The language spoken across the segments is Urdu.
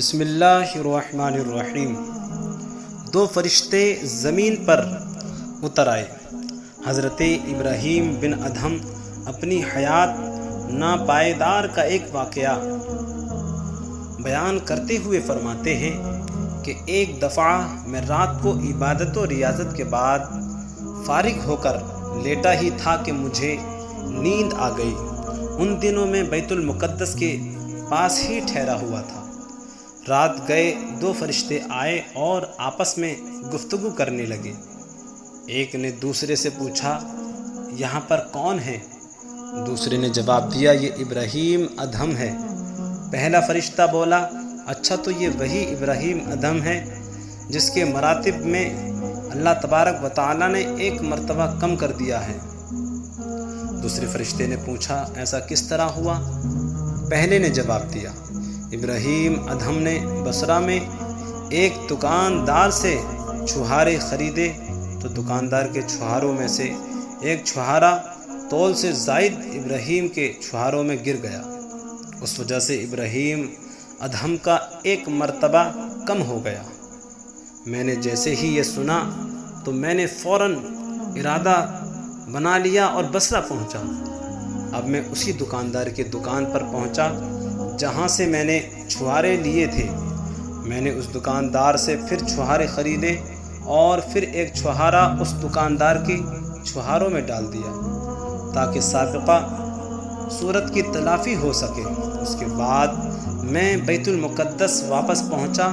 بسم اللہ الرحمن الرحیم۔ دو فرشتے زمین پر اتر آئے۔ حضرت ابراہیم بن ادہم اپنی حیات ناپائیدار کا ایک واقعہ بیان کرتے ہوئے فرماتے ہیں کہ ایک دفعہ میں رات کو عبادت و ریاضت کے بعد فارغ ہو کر لیٹا ہی تھا کہ مجھے نیند آ گئی۔ ان دنوں میں بیت المقدس کے پاس ہی ٹھہرا ہوا تھا۔ رات گئے دو فرشتے آئے اور آپس میں گفتگو کرنے لگے۔ ایک نے دوسرے سے پوچھا، یہاں پر کون ہے؟ دوسرے نے جواب دیا، یہ ابراہیم ادہم ہے۔ پہلا فرشتہ بولا، اچھا تو یہ وہی ابراہیم ادہم ہے جس کے مراتب میں اللہ تبارک و تعالیٰ نے ایک مرتبہ کم کر دیا ہے۔ دوسرے فرشتے نے پوچھا، ایسا کس طرح ہوا؟ پہلے نے جواب دیا، ابراہیم ادہم نے بصرہ میں ایک دکاندار سے چھہارے خریدے تو دکاندار کے چھہاروں میں سے ایک چھہارا تول سے زائد ابراہیم کے چھہاروں میں گر گیا۔ اس وجہ سے ابراہیم ادہم کا ایک مرتبہ کم ہو گیا۔ میں نے جیسے ہی یہ سنا تو میں نے فوراً ارادہ بنا لیا اور بصرہ پہنچا۔ اب میں اسی دکاندار کی دکان پر پہنچا جہاں سے میں نے چھہارے لیے تھے۔ میں نے اس دکاندار سے پھر چھہارے خریدے اور پھر ایک چھہارا اس دکاندار کی چھہاروں میں ڈال دیا تاکہ سابقہ صورت کی تلافی ہو سکے۔ اس کے بعد میں بیت المقدس واپس پہنچا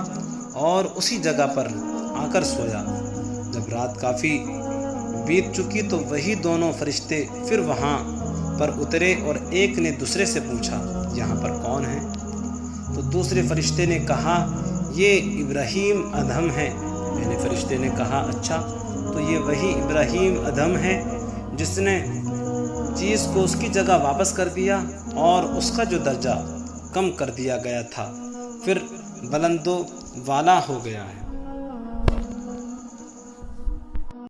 اور اسی جگہ پر آ کر سویا۔ جب رات کافی بیت چکی تو وہی دونوں فرشتے پھر وہاں پر اترے اور ایک نے دوسرے سے پوچھا، یہاں پر کون ہے؟ تو دوسرے فرشتے نے کہا، یہ ابراہیم ادہم ہے۔ پہلے فرشتے نے کہا، اچھا تو یہ وہی ابراہیم ادہم ہے جس نے چیز کو اس کی جگہ واپس کر دیا اور اس کا جو درجہ کم کر دیا گیا تھا پھر بلند و والا ہو گیا ہے۔